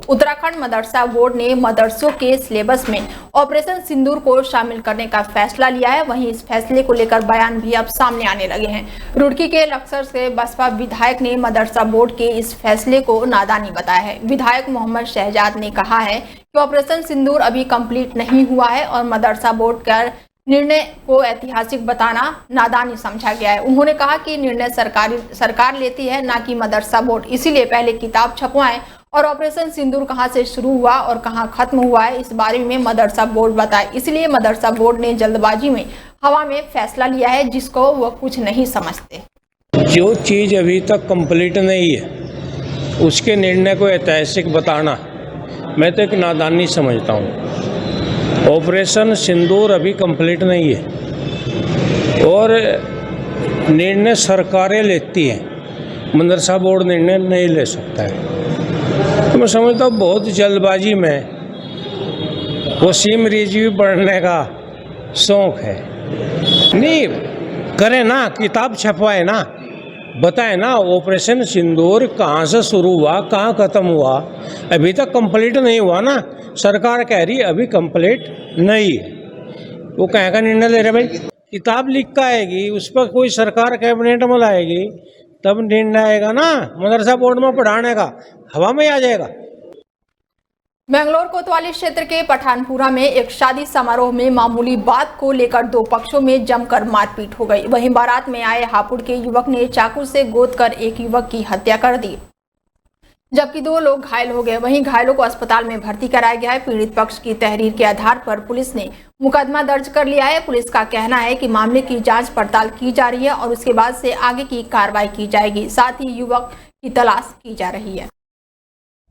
उत्तराखंड मदरसा board ने मदरसों के सिलेबस में ऑपरेशन सिंदूर को शामिल करने का फैसला लिया है। वहीं इस फैसले को लेकर बयान भी अब सामने आने लगे हैं। रुड़की के लक्सर से बसपा विधायक ने मदरसा बोर्ड के इस फैसले को नादानी बताया है। विधायक मोहम्मद शहजाद ने कहा है कि ऑपरेशन सिंदूर अभी कंप्लीट नहीं हुआ है और मदरसा बोर्ड का निर्णय को ऐतिहासिक बताना नादानी समझा गया है। उन्होंने कहा कि निर्णय सरकार लेती है, ना कि मदरसा बोर्ड। इसीलिए पहले किताब छपवाएं और ऑपरेशन सिंदूर कहां से शुरू हुआ और कहां खत्म हुआ है इस बारे में मदरसा बोर्ड बताए। इसलिए मदरसा बोर्ड ने जल्दबाजी में हवा में फैसला लिया है जिसको वह कुछ नहीं समझते। जो चीज़ अभी तक कंप्लीट नहीं है उसके निर्णय को ऐतिहासिक बताना मैं तो एक नादानी समझता हूँ। ऑपरेशन सिंदूर अभी कंप्लीट नहीं है और निर्णय सरकारें लेती हैं, मदरसा बोर्ड निर्णय नहीं ले सकता है। तो मैं समझता हूँ बहुत जल्दबाजी में वसीम रिजवी पढ़ने का शौक़ है। नहीं करें ना, किताब छपवाए ना, बताएं ना ऑपरेशन सिंदूर कहाँ से शुरू हुआ कहाँ ख़त्म हुआ। अभी तक कंप्लीट नहीं हुआ ना, सरकार कह रही अभी कंप्लीट नहीं है। वो कहाँ का निर्णय ले रहे भाई? किताब लिख कर आएगी, उस पर कोई सरकार कैबिनेट में लाएगी तब निर्णय आएगा ना। मदरसा बोर्ड में पढ़ाने का हवा में आ जाएगा। बेंगलोर कोतवाली क्षेत्र के पठानपुरा में एक शादी समारोह में मामूली बात को लेकर दो पक्षों में जमकर मारपीट हो गई। वहीं बारात में आए हापुड़ के युवक ने चाकू से गोदकर एक युवक की हत्या कर दी, जबकि दो लोग घायल हो गए। वहीं घायलों को अस्पताल में भर्ती कराया गया है। पीड़ित पक्ष की तहरीर के आधार पर पुलिस ने मुकदमा दर्ज कर लिया है। पुलिस का कहना है कि मामले की जांच पड़ताल की जा रही है और उसके बाद से आगे की कार्रवाई की जाएगी। साथ ही युवक की तलाश की जा रही है।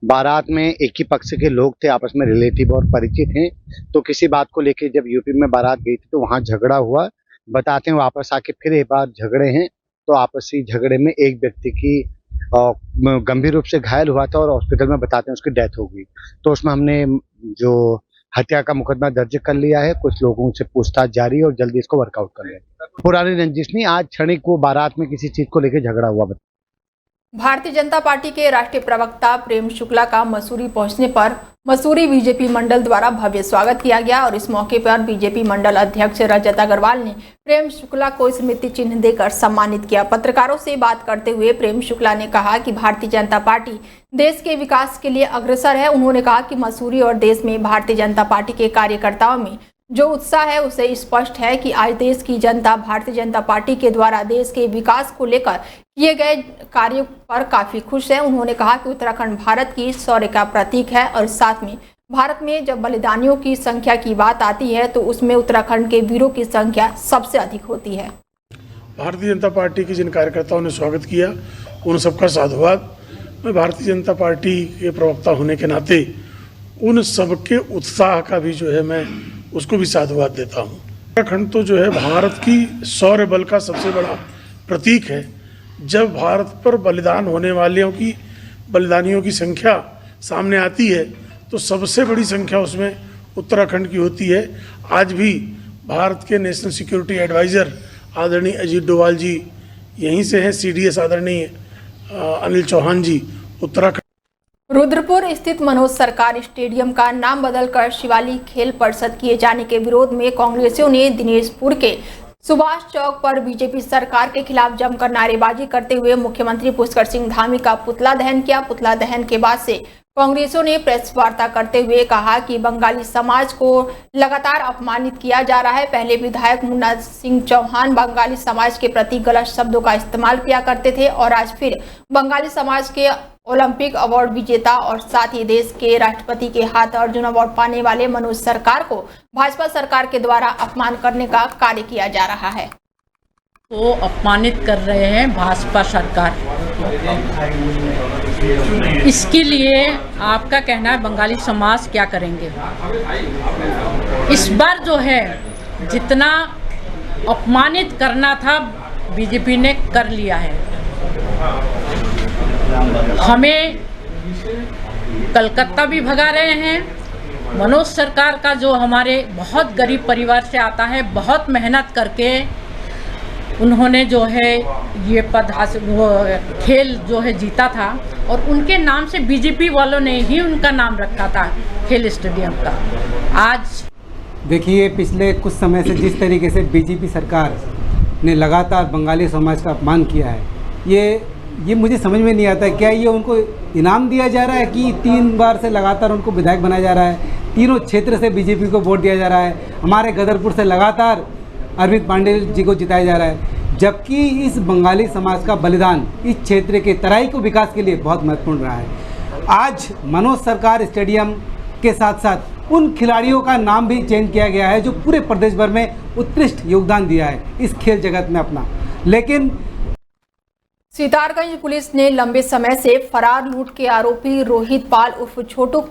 बारात में एक ही पक्ष के लोग थे, आपस में रिलेटिव और परिचित हैं। तो किसी बात को लेकर जब यूपी में बारात गई थी तो वहां झगड़ा हुआ। बताते हैं वापस आके फिर एक बार झगड़े हैं तो आपसी झगड़े में एक व्यक्ति की गंभीर रूप से घायल हुआ था और हॉस्पिटल में बताते हैं उसकी डेथ हो गई। तो उसमें हमने जो हत्या का मुकदमा दर्ज कर लिया है। कुछ लोगों से पूछताछ जारी है और जल्दी इसको वर्कआउट कर लेंगे। पुरानी रंजिश नहीं, आज क्षणिक वो बारात में किसी चीज को लेकर झगड़ा हुआ। भारतीय जनता पार्टी के राष्ट्रीय प्रवक्ता प्रेम शुक्ला का मसूरी पहुंचने पर मसूरी बीजेपी मंडल द्वारा भव्य स्वागत किया गया और इस मौके पर बीजेपी मंडल अध्यक्ष रजत अग्रवाल ने प्रेम शुक्ला को स्मृति चिन्ह देकर सम्मानित किया। पत्रकारों से बात करते हुए प्रेम शुक्ला ने कहा कि भारतीय जनता पार्टी देश के विकास के लिए अग्रसर है। उन्होंने कहा कि मसूरी और देश में भारतीय जनता पार्टी के कार्यकर्ताओं में जो उत्साह है उसे स्पष्ट है कि आज देश की जनता भारतीय जनता पार्टी के द्वारा देश के विकास को लेकर किए गए कार्यों पर काफी खुश है। उन्होंने कहा कि उत्तराखंड भारत की शौर्य का प्रतीक है और साथ में भारत में जब बलिदानियों की संख्या की बात आती है तो उसमें उत्तराखंड के वीरों की संख्या सबसे अधिक होती है। भारतीय जनता पार्टी के जिन कार्यकर्ताओं ने स्वागत किया उन सबका साधुवाद। मैं भारतीय जनता पार्टी के प्रवक्ता होने के नाते उन सबके उत्साह का भी जो है मैं उसको भी साधुवाद देता हूँ। उत्तराखंड तो जो है भारत की शौर्य बल का सबसे बड़ा प्रतीक है। जब भारत पर बलिदान होने वालों की बलिदानियों की संख्या सामने आती है तो सबसे बड़ी संख्या उसमें उत्तराखंड की होती है। आज भी भारत के नेशनल सिक्योरिटी एडवाइज़र आदरणीय अजीत डोवाल जी यहीं से हैं, CDS आदरणीय अनिल चौहान जी उत्तराखंड। रुद्रपुर स्थित मनोज सरकार स्टेडियम का नाम बदलकर शिवालिक खेल परिषद किए जाने के विरोध में कांग्रेसियों ने दिनेशपुर के सुभाष चौक पर बीजेपी सरकार के खिलाफ जमकर नारेबाजी करते हुए मुख्यमंत्री पुष्कर सिंह धामी का पुतला दहन किया। पुतला दहन के बाद से कांग्रेसियों ने प्रेस वार्ता करते हुए कहा कि बंगाली समाज को लगातार अपमानित किया जा रहा है। पहले विधायक मुन्ना सिंह चौहान बंगाली समाज के प्रति गलत शब्दों का इस्तेमाल किया करते थे और आज फिर बंगाली समाज के ओलंपिक अवार्ड विजेता और साथ ही देश के राष्ट्रपति के हाथ अर्जुन अवार्ड पाने वाले मनोज सरकार को भाजपा सरकार के द्वारा अपमान करने का कार्य किया जा रहा है। वो अपमानित कर रहे हैं भाजपा सरकार। इसके लिए आपका कहना है बंगाली समाज क्या करेंगे? इस बार जो है जितना अपमानित करना था बीजेपी ने कर लिया है। हमें कलकत्ता भी भगा रहे हैं। मनोज सरकार का जो हमारे बहुत गरीब परिवार से आता है, बहुत मेहनत करके उन्होंने जो है ये पद हासिल वो खेल जो है जीता था और उनके नाम से बीजेपी वालों ने ही उनका नाम रखा था खेल स्टेडियम का। आज देखिए, पिछले कुछ समय से जिस तरीके से बीजेपी सरकार ने लगातार बंगाली समाज का अपमान किया है, ये मुझे समझ में नहीं आता है। क्या ये उनको इनाम दिया जा रहा है कि 3 बार से लगातार उनको विधायक बनाया जा रहा है, तीनों क्षेत्र से बीजेपी को वोट दिया जा रहा है, हमारे गदरपुर से लगातार अरविंद पांडे जी को जिताया जा रहा है, जबकि इस बंगाली समाज का बलिदान इस क्षेत्र के तराई को विकास के लिए बहुत महत्वपूर्ण रहा है। आज मनोज सरकार स्टेडियम के साथ साथ उन खिलाड़ियों का नाम भी चेंज किया गया है जो पूरे प्रदेश भर में उत्कृष्ट योगदान दिया है इस खेल जगत में अपना। लेकिन सितारगंज पुलिस ने लंबे समय से फरार लूट के आरोपी रोहित पाल उर्फ छोटू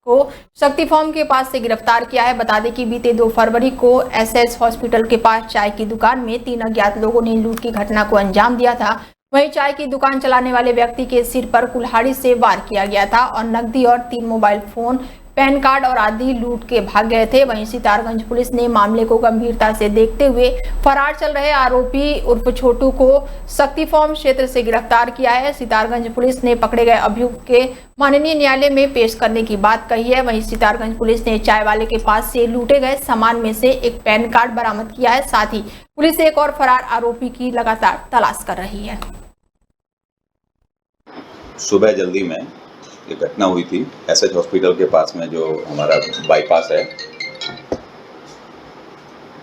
को शक्ति फार्म के पास से गिरफ्तार किया है। बता दें कि बीते 2 फरवरी को एसएस हॉस्पिटल के पास चाय की दुकान में 3 अज्ञात लोगों ने लूट की घटना को अंजाम दिया था। वहीं चाय की दुकान चलाने वाले व्यक्ति के सिर पर कुल्हाड़ी से वार किया गया था और नकदी और 3 मोबाइल फोन, पैन कार्ड और आदि लूट के भाग गए थे। वहीं सितारगंज पुलिस ने मामले को गंभीरता से देखते हुए फरार चल रहे आरोपी उर्फ छोटू को शक्ति फार्म क्षेत्र से गिरफ्तार किया है। सितारगंज पुलिस ने पकड़े गए अभियुक्त के माननीय न्यायालय में पेश करने की बात कही है। वहीं सितारगंज पुलिस ने चाय वाले के पास से लूटे गए सामान में से एक पैन कार्ड बरामद किया है। साथ ही पुलिस एक और फरार आरोपी की लगातार तलाश कर रही है। सुबह जल्दी में ये घटना हुई थी एसएच हॉस्पिटल के पास में, जो हमारा बाईपास है।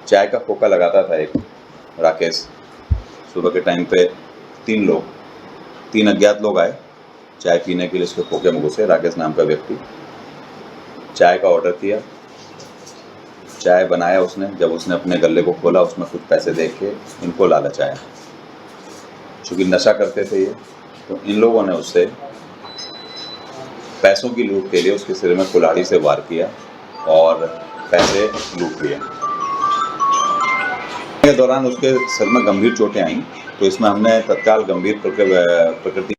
चाय का खोखा लगाता था एक राकेश। सुबह के टाइम पे 3 अज्ञात लोग आए चाय पीने के लिए। उसके खोखे में घुसे राकेश नाम का व्यक्ति। चाय का ऑर्डर किया, चाय बनाया उसने। जब उसने अपने गल्ले को खोला, उसमें कुछ पैसे देख के इनको लालच आया। चूँकि नशा करते थे ये, तो इन लोगों ने उससे पैसों की लूट के लिए उसके सिर में कुल्हाड़ी से वार किया और पैसे लूट लिए। के दौरान उसके सिर में गंभीर चोटें आईं, तो इसमें हमने तत्काल गंभीर प्रकृति।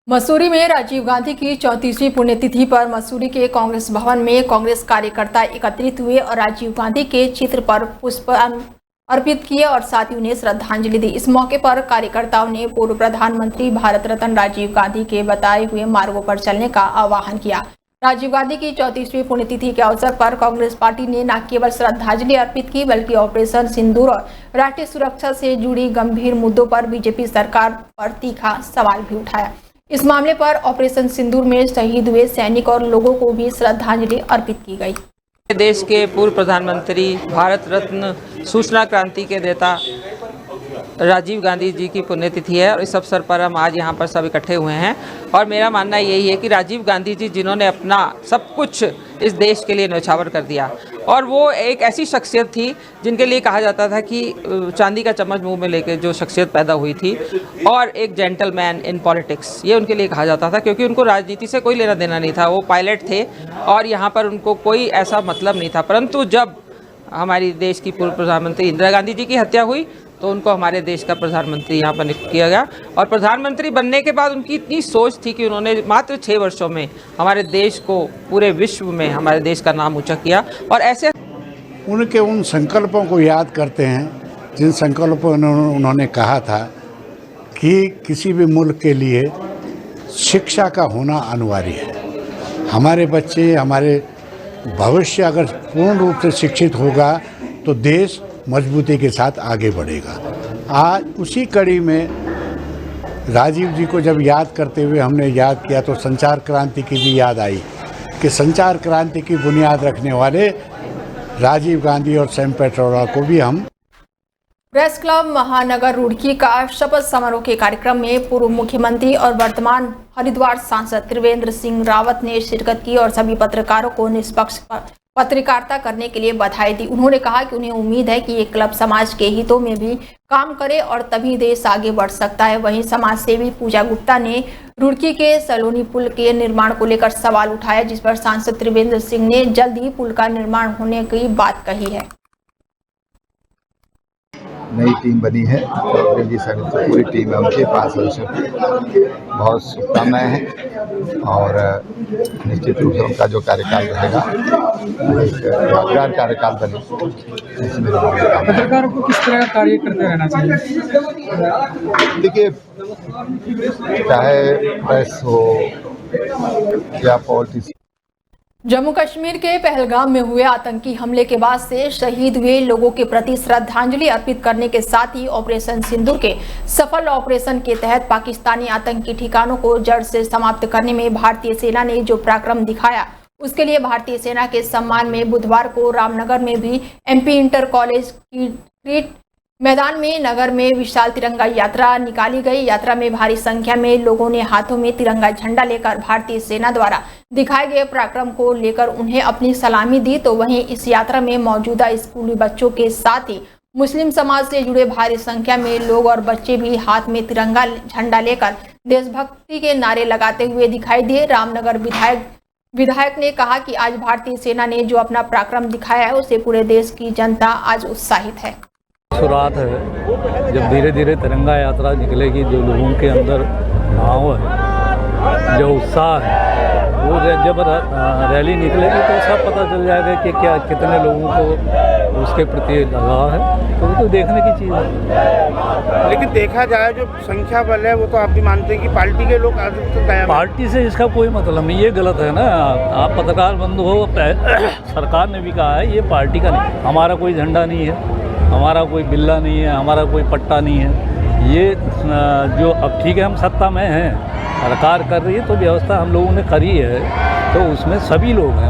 मसूरी में राजीव गांधी की 34वीं पुण्यतिथि पर मसूरी के कांग्रेस भवन में कांग्रेस कार्यकर्ता एकत्रित हुए और राजीव गांधी के चित्र पर पुष्प अर्पित किए और साथ ही उन्हें श्रद्धांजलि दी। इस मौके पर कार्यकर्ताओं ने पूर्व प्रधानमंत्री भारत रत्न राजीव गांधी के बताए हुए मार्गों पर चलने का आह्वान किया। राजीव गांधी की 34वीं पुण्यतिथि के अवसर पर कांग्रेस पार्टी ने न केवल श्रद्धांजलि अर्पित की, बल्कि ऑपरेशन सिंदूर और राष्ट्रीय सुरक्षा से जुड़ी गंभीर मुद्दों पर बीजेपी सरकार पर तीखा सवाल भी उठाया। इस मामले पर ऑपरेशन सिंदूर में शहीद हुए सैनिक और लोगों को भी श्रद्धांजलि अर्पित की गई। देश के पूर्व प्रधानमंत्री भारत रत्न सूचना क्रांति के नेता राजीव गांधी जी की पुण्यतिथि है और इस अवसर पर हम आज यहाँ पर सब इकट्ठे हुए हैं। और मेरा मानना यही है कि राजीव गांधी जी, जिन्होंने अपना सब कुछ इस देश के लिए न्यौछावर कर दिया, और वो एक ऐसी शख्सियत थी जिनके लिए कहा जाता था कि चांदी का चम्मच मुंह में लेकर जो शख्सियत पैदा हुई थी, और एक जेंटलमैन इन पॉलिटिक्स, ये उनके लिए कहा जाता था, क्योंकि उनको राजनीति से कोई लेना देना नहीं था। वो पायलट थे और यहाँ पर उनको कोई ऐसा मतलब नहीं था। परंतु जब हमारी देश की पूर्व प्रधानमंत्री इंदिरा गांधी जी की हत्या हुई, तो उनको हमारे देश का प्रधानमंत्री यहाँ पर नियुक्त किया गया। और प्रधानमंत्री बनने के बाद उनकी इतनी सोच थी कि उन्होंने मात्र 6 वर्षों में हमारे देश को पूरे विश्व में हमारे देश का नाम ऊंचा किया। और ऐसे उनके उन संकल्पों को याद करते हैं जिन संकल्पों उन्होंने कहा था कि किसी भी मुल्क के लिए शिक्षा का होना अनिवार्य है। हमारे बच्चे, हमारे भविष्य अगर पूर्ण रूप से शिक्षित होगा तो देश मजबूती के साथ आगे बढ़ेगा। आज उसी कड़ी में राजीव जी को जब याद करते हुए हमने याद किया, तो संचार क्रांति की भी याद आई कि संचार क्रांति की बुनियाद रखने वाले राजीव गांधी और सैम पेट्रोडा को भी हम। प्रेस क्लब महानगर रुड़की का शपथ समारोह के कार्यक्रम में पूर्व मुख्यमंत्री और वर्तमान हरिद्वार सांसद त्रिवेंद्र सिंह रावत ने शिरकत की और सभी पत्रकारों को निष्पक्ष पत्रकारिता करने के लिए बधाई दी। उन्होंने कहा कि उन्हें उम्मीद है कि ये क्लब समाज के हितों में भी काम करे और तभी देश आगे बढ़ सकता है। वहीं समाज सेवी पूजा गुप्ता ने रुड़की के सलोनी पुल के निर्माण को लेकर सवाल उठाया, जिस पर सांसद त्रिवेंद्र सिंह ने जल्द ही पुल का निर्माण होने की बात कही है। नई टीम बनी है जी समिति से पूरी टीम है उनके 5 सदस्यों की बहुत शुभकामनाएं हैं और निश्चित रूप से उनका जो कार्यकाल रहेगा एक यादगार कार्यकाल बने इसमें पत्रकारों को किस तरह का कार्य करते रहना चाहिए? देखिए चाहे प्रेस हो या पॉलिटिक्स। जम्मू कश्मीर के पहलगाम में हुए आतंकी हमले के बाद से शहीद हुए लोगों के प्रति श्रद्धांजलि अर्पित करने के साथ ही ऑपरेशन सिंदूर के सफल ऑपरेशन के तहत पाकिस्तानी आतंकी ठिकानों को जड़ से समाप्त करने में भारतीय सेना ने जो पराक्रम दिखाया, उसके लिए भारतीय सेना के सम्मान में बुधवार को रामनगर में भी MP इंटर कॉलेज की क्रीट मैदान में नगर में विशाल तिरंगा यात्रा निकाली गई। यात्रा में भारी संख्या में लोगों ने हाथों में तिरंगा झंडा लेकर भारतीय सेना द्वारा दिखाए गए पराक्रम को लेकर उन्हें अपनी सलामी दी। तो वहीं इस यात्रा में मौजूदा स्कूली बच्चों के साथ ही मुस्लिम समाज से जुड़े भारी संख्या में लोग और बच्चे भी हाथ में तिरंगा झंडा लेकर देशभक्ति के नारे लगाते हुए दिखाई दिए। रामनगर विधायक ने कहा कि आज भारतीय सेना ने जो अपना पराक्रम दिखाया है उससे पूरे देश की जनता आज उत्साहित है। शुरुआत है जब धीरे धीरे तिरंगा यात्रा निकलेगी, जो लोगों के अंदर भाव है, जो उत्साह है, वो जब रैली निकलेगी तो सब पता चल जाएगा कि क्या कितने लोगों को उसके प्रति लगाव है। तो वो तो देखने की चीज़ है। लेकिन देखा जाए जो संख्या बल है वो तो आप भी मानते हैं कि पार्टी के लोग पार्टी से इसका कोई मतलब नहीं, ये गलत है ना। आप पत्रकार बंधु हो, सरकार ने भी कहा है ये पार्टी का नहीं, हमारा कोई झंडा नहीं है, हमारा कोई बिल्ला नहीं है, हमारा कोई पट्टा नहीं है। ये जो अब ठीक है हम सत्ता में हैं, सरकार कर रही है तो व्यवस्था हम लोगों ने करी है, तो उसमें सभी लोग हैं।